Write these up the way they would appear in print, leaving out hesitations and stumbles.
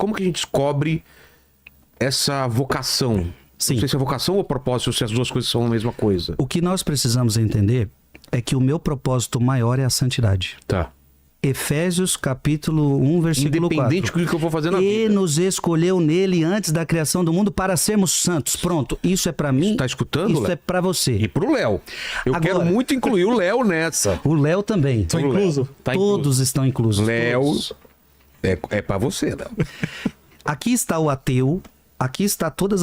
como que a gente descobre essa vocação? Sim. Não sei se é vocação ou propósito, ou se as duas coisas são a mesma coisa. O que nós precisamos entender é que o meu propósito maior é a santidade. Tá. Efésios capítulo 1, versículo 4. Independente do que eu vou fazer na E vida. nos escolheu nele antes da criação do mundo para sermos santos. Pronto, isso é para mim. Tá escutando, Isso Léo? é para você. E pro Léo. Eu Agora- quero muito incluir o Léo nessa. O Léo também. Tô incluso? Tá Todos estão inclusos. Léo, todos. é pra você, Léo. Aqui está o ateu, aqui está todos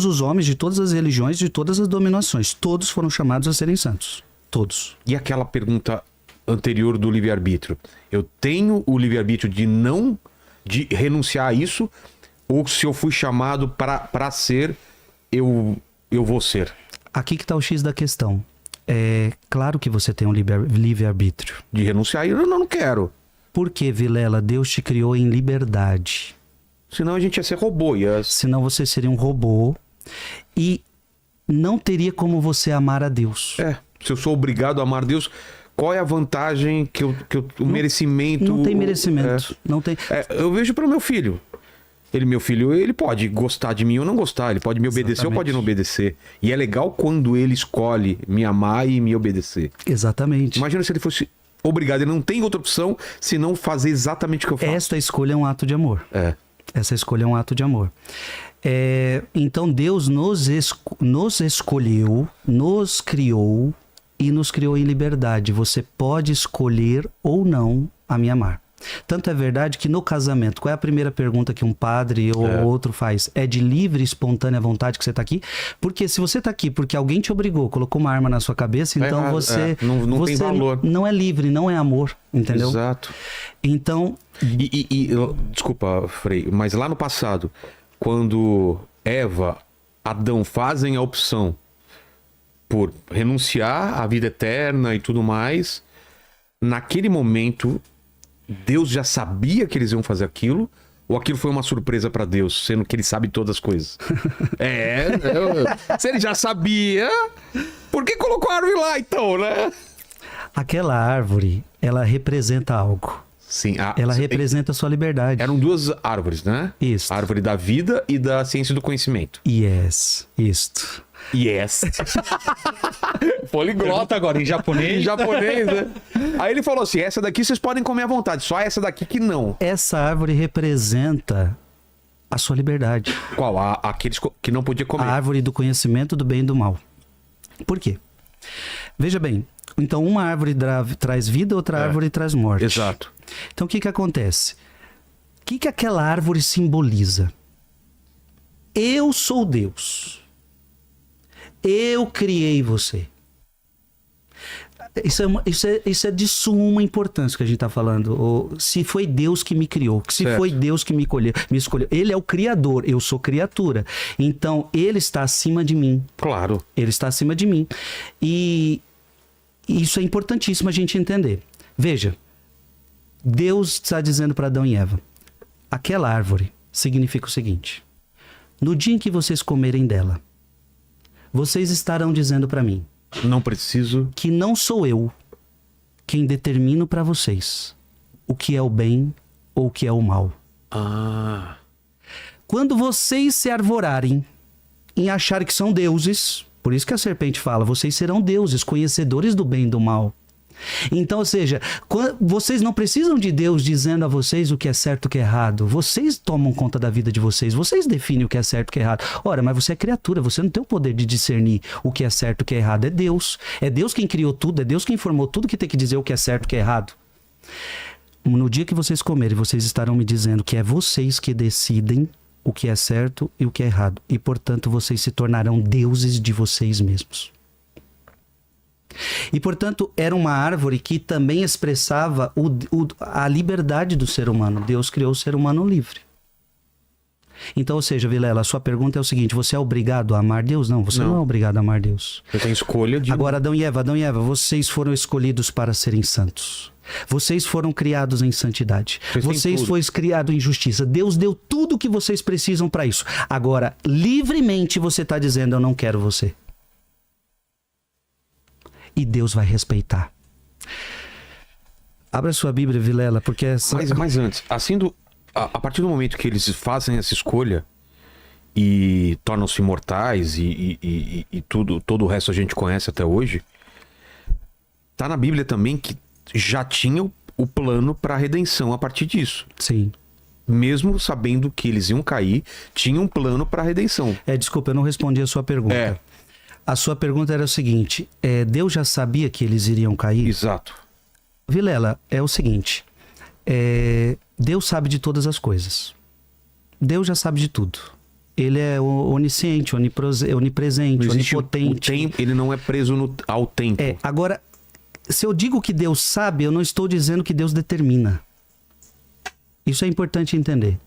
os homens de todas as religiões, de todas as dominações. Todos foram chamados a serem santos. Todos. E aquela pergunta anterior do livre-arbítrio? Eu tenho o livre-arbítrio de renunciar a isso, ou se eu fui chamado para ser, eu vou ser? Aqui que está o X da questão. É claro que você tem um livre-arbítrio. De renunciar, eu não quero. Por que, Vilela? Deus te criou em liberdade. Senão a gente ia ser robô. Senão você seria um robô e não teria como você amar a Deus. Se eu sou obrigado a amar Deus, qual é a vantagem o merecimento... Não tem merecimento. Não tem. Eu vejo para o meu filho. Meu filho, ele pode gostar de mim ou não gostar. Ele pode me obedecer ou pode não obedecer. E é legal quando ele escolhe me amar e me obedecer. Exatamente. Imagina se ele fosse obrigado. Ele não tem outra opção senão fazer exatamente o que eu faço. Esta escolha é um ato de amor. Essa escolha é um ato de amor. Então Deus nos escolheu, nos criou e nos criou em liberdade. Você pode escolher ou não a me amar. Tanto é verdade que no casamento, qual é a primeira pergunta que um padre ou outro faz? É de livre e espontânea vontade que você está aqui? Porque se você está aqui porque alguém te obrigou, colocou uma arma na sua cabeça, então você, não tem valor. Não é livre, não é amor, entendeu? Exato. Então... Desculpa, Frei, mas lá no passado, quando Adão fazem a opção por renunciar à vida eterna e tudo mais, naquele momento... Deus já sabia que eles iam fazer aquilo? Ou aquilo foi uma surpresa para Deus, sendo que ele sabe todas as coisas? Se ele já sabia, por que colocou a árvore lá então, né? Aquela árvore, ela representa algo. Sim. Ela representa a sua liberdade. Eram duas árvores, né? Isso. A árvore da vida e da ciência do conhecimento. Yes, isto. Yes. Poliglota agora, em japonês. Em japonês, né? Aí ele falou assim, essa daqui vocês podem comer à vontade, só essa daqui que não. Essa árvore representa a sua liberdade. Qual? Aqueles que não podia comer. A árvore do conhecimento do bem e do mal. Por quê? Veja bem, então uma árvore traz vida, outra árvore traz morte. Exato. Então o que acontece? O que aquela árvore simboliza? Eu sou Deus. Eu criei você. Isso é de suma importância que a gente está falando. Se foi Deus que me criou, se foi Deus que me escolheu. Ele é o Criador, eu sou criatura. Então, Ele está acima de mim. Claro. Ele está acima de mim. E isso é importantíssimo a gente entender. Veja, Deus está dizendo para Adão e Eva, aquela árvore significa o seguinte: no dia em que vocês comerem dela, vocês estarão dizendo para mim, não preciso, que não sou eu quem determino para vocês o que é o bem ou o que é o mal. Quando vocês se arvorarem em achar que são deuses, por isso que a serpente fala, vocês serão deuses, conhecedores do bem e do mal. Então, ou seja, vocês não precisam de Deus dizendo a vocês o que é certo e o que é errado. Vocês tomam conta da vida de vocês. Vocês definem o que é certo e o que é errado. Ora, mas você é criatura. Você não tem o poder de discernir o que é certo e o que é errado. É Deus. É Deus quem criou tudo. É Deus quem formou tudo que tem que dizer o que é certo e o que é errado. No dia que vocês comerem, vocês estarão me dizendo que é vocês que decidem o que é certo e o que é errado. E, portanto, vocês se tornarão deuses de vocês mesmos. E, portanto, era uma árvore que também expressava a liberdade do ser humano. Deus criou o ser humano livre. Então, ou seja, Vilela, a sua pergunta é o seguinte: você é obrigado a amar Deus? Não, você não é obrigado a amar Deus. Eu tenho escolha de... Agora, Adão e Eva, vocês foram escolhidos para serem santos. Vocês foram criados em santidade. Vocês foram criados em justiça. Deus deu tudo o que vocês precisam para isso. Agora, livremente você está dizendo, eu não quero você. E Deus vai respeitar. Abra sua Bíblia, Vilela, porque essa... Mas antes, assim a partir do momento que eles fazem essa escolha e tornam-se imortais e todo o resto a gente conhece até hoje, tá na Bíblia também que já tinha o plano para a redenção a partir disso. Sim. Mesmo sabendo que eles iam cair, tinha um plano para a redenção. Desculpa, eu não respondi a sua pergunta. É. A sua pergunta era o seguinte: Deus já sabia que eles iriam cair? Exato. Vilela, é o seguinte: Deus sabe de todas as coisas. Deus já sabe de tudo. Ele é onisciente, onipresente, onipotente. Ele não é preso ao tempo. Agora, se eu digo que Deus sabe, eu não estou dizendo que Deus determina. Isso é importante entender.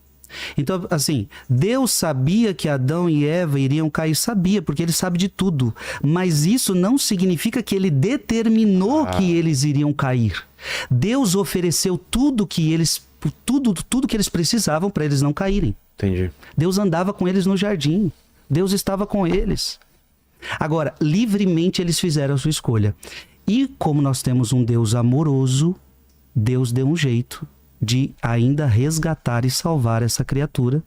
Então, assim, Deus sabia que Adão e Eva iriam cair, sabia, porque ele sabe de tudo. Mas isso não significa que ele determinou que eles iriam cair. Deus ofereceu tudo que eles precisavam para eles não caírem. Entendi. Deus andava com eles no jardim. Deus estava com eles. Agora, livremente eles fizeram a sua escolha. E como nós temos um Deus amoroso, Deus deu um jeito de ainda resgatar e salvar essa criatura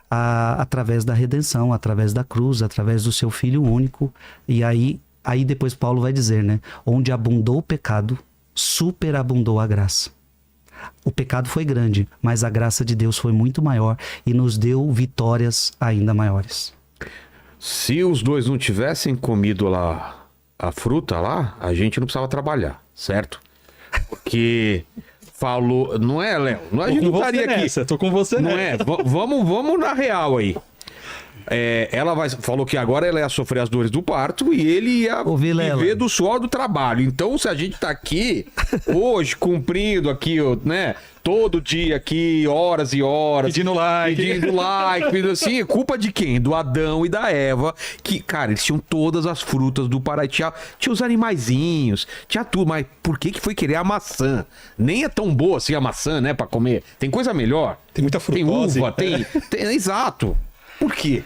através da redenção, através da cruz, através do seu Filho único. E aí depois Paulo vai dizer, né? Onde abundou o pecado, superabundou a graça. O pecado foi grande, mas a graça de Deus foi muito maior e nos deu vitórias ainda maiores. Se os dois não tivessem comido lá a fruta lá, a gente não precisava trabalhar, certo? Porque falou, não é, Léo? A gente não estaria aqui. Tô com você não nessa. Vamos na real aí. Ela falou que agora ela ia sofrer as dores do parto e ele ia viver do suor do trabalho. Então, se a gente tá aqui hoje, cumprindo aqui, né? Todo dia aqui, horas e horas. Pedindo like, pedindo assim, é culpa de quem? Do Adão e da Eva. Que, cara, eles tinham todas as frutas do paraíso. Tinha os animaizinhos, tinha tudo. Mas por que foi querer a maçã? Nem é tão boa assim a maçã, né? Pra comer. Tem coisa melhor. Tem muita frutose. Tem uva, tem exato. Por quê?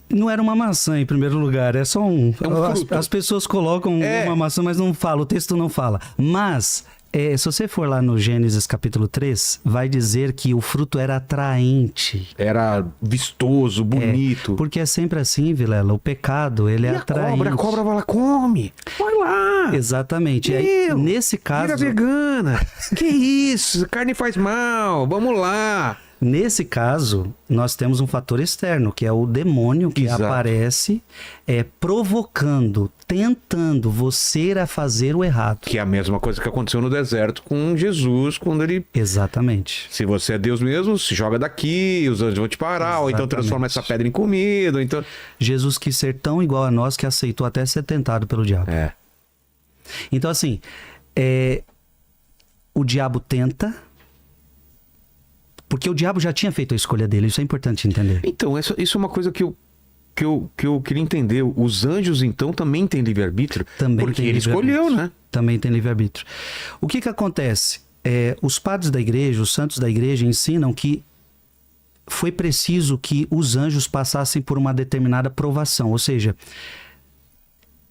Não era uma maçã em primeiro lugar, é só um fruto. As pessoas colocam uma maçã, mas não fala, o texto não fala. Mas, se você for lá no Gênesis capítulo 3, vai dizer que o fruto era atraente. Era vistoso, bonito. Porque é sempre assim, Vilela, o pecado, ele é atraente. A cobra vai lá, come. Vai lá. Exatamente. E aí, nesse caso... Vira vegana. Que isso, carne faz mal, vamos lá. Nesse caso, nós temos um fator externo, que é o demônio que aparece provocando, tentando você a fazer o errado. Que é a mesma coisa que aconteceu no deserto com Jesus, quando ele... Exatamente. Se você é Deus mesmo, se joga daqui, os anjos vão te parar, ou então transforma essa pedra em comida, ou então... Jesus quis ser tão igual a nós que aceitou até ser tentado pelo diabo. Então, assim, o diabo tenta... Porque o diabo já tinha feito a escolha dele, isso é importante entender. Então, isso é uma coisa que eu queria entender. Os anjos, então, também têm livre-arbítrio? Porque ele escolheu, né? Também tem livre-arbítrio. O que acontece? Os padres da igreja, os santos da igreja ensinam que foi preciso que os anjos passassem por uma determinada provação. Ou seja,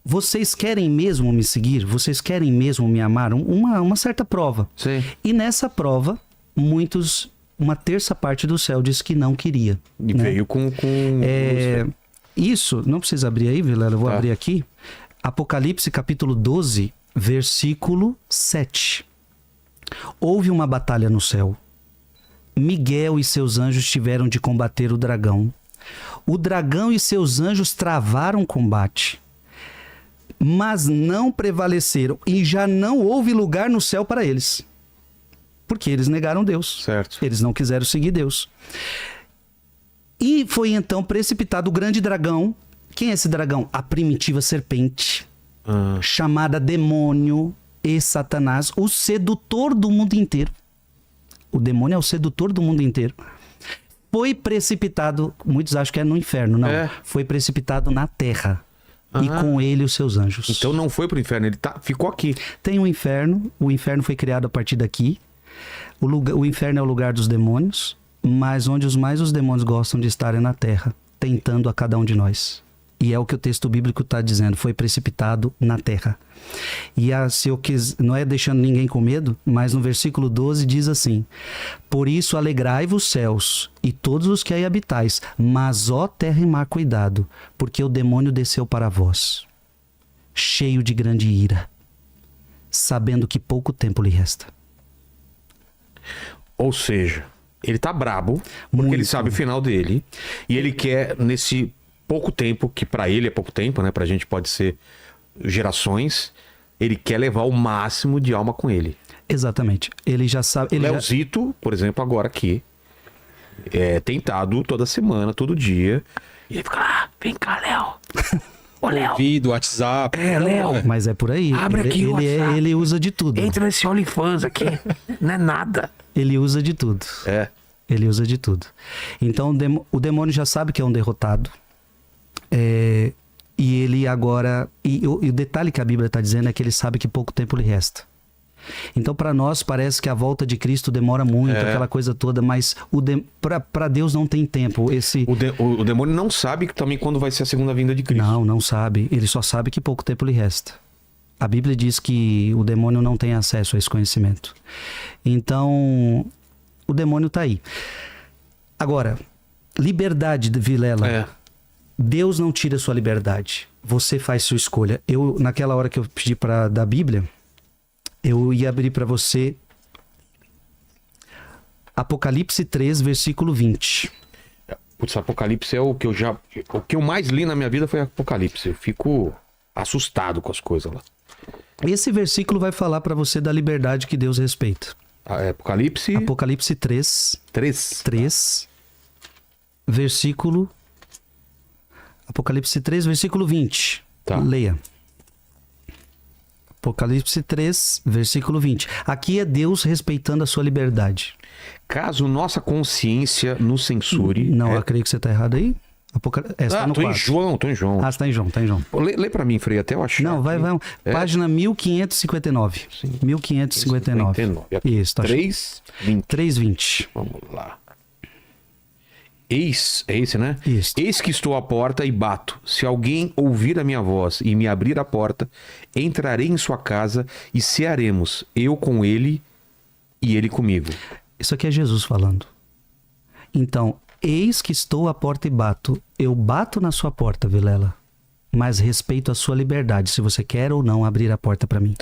vocês querem mesmo me seguir? Vocês querem mesmo me amar? Uma certa prova. Sim. E nessa prova, uma terça parte do céu disse que não queria. E veio com... Isso, não precisa abrir aí, Vilela, eu vou abrir aqui. Apocalipse capítulo 12, versículo 7. Houve uma batalha no céu. Miguel e seus anjos tiveram de combater o dragão. O dragão e seus anjos travaram o combate, mas não prevaleceram e já não houve lugar no céu para eles. Porque eles negaram Deus. Certo. Eles não quiseram seguir Deus. E foi então precipitado o grande dragão. Quem é esse dragão? A primitiva serpente. Chamada demônio e Satanás. O sedutor do mundo inteiro. O demônio é o sedutor do mundo inteiro. Foi precipitado, muitos acham que é no inferno. Não, foi precipitado na terra. E com ele os seus anjos. Então não foi pro inferno, ele ficou aqui. Tem um inferno. O inferno foi criado a partir daqui. O inferno é o lugar dos demônios, mas onde os demônios gostam de estar é na terra, tentando a cada um de nós. E é o que o texto bíblico está dizendo, foi precipitado na terra. E se eu não é deixando ninguém com medo, mas no versículo 12 diz assim: por isso alegrai-vos céus e todos os que aí habitais, mas ó terra e mar, cuidado, porque o demônio desceu para vós, cheio de grande ira, sabendo que pouco tempo lhe resta. Ou seja, ele tá brabo, porque Muito. ele sabe o final dele. E ele quer, nesse pouco tempo, que pra ele é pouco tempo, né? Pra gente pode ser gerações. Ele quer levar o máximo de alma com ele. Exatamente. Ele já sabe. Leozito, por exemplo, agora aqui, é tentado toda semana, todo dia. E ele fica lá, vem cá, Léo. Ô, Léo. Ouvido, WhatsApp. É, Léo. Mas é por aí. Abre aqui o WhatsApp. Ele usa de tudo. Entra nesse OnlyFans aqui. Não é nada. Ele usa de tudo. É. Ele usa de tudo. Então o demônio já sabe que é um derrotado. E ele agora... E o detalhe que a Bíblia está dizendo é que ele sabe que pouco tempo lhe resta. Então para nós parece que a volta de Cristo demora muito, aquela coisa toda, mas para Deus não tem tempo. O demônio não sabe também quando vai ser a segunda vinda de Cristo. Não sabe. Ele só sabe que pouco tempo lhe resta. A Bíblia diz que o demônio não tem acesso a esse conhecimento. Então, o demônio está aí. Agora, liberdade, Vilela. É. Deus não tira sua liberdade. Você faz sua escolha. Naquela hora que eu pedi da Bíblia, eu ia abrir para você Apocalipse 3, versículo 20. Putz, Apocalipse é o que eu mais li na minha vida foi Apocalipse. Eu fico assustado com as coisas lá. Esse versículo vai falar para você da liberdade que Deus respeita. Apocalipse Apocalipse 3, 3. versículo... Apocalipse 3, versículo 20. Tá. Leia. Apocalipse 3, versículo 20. Aqui é Deus respeitando a sua liberdade. Caso nossa consciência nos censure... Não, eu creio que você está errado aí. Tá no tô em 4. João, tô em João. Ah, você está em João, tá em João. Pô, lê pra mim, Frei, até eu achar. Não, vai. Página 1559. Sim. 1559. Isso, tá. 3:20. 3:20. Vamos lá. Eis, é esse, né? Isso. Eis que estou à porta e bato. Se alguém ouvir a minha voz e me abrir a porta, entrarei em sua casa e cearemos, eu com ele e ele comigo. Isso aqui é Jesus falando. Então, eis que estou à porta e bato. Eu bato na sua porta, Vilela, mas respeito a sua liberdade, se você quer ou não abrir a porta para mim.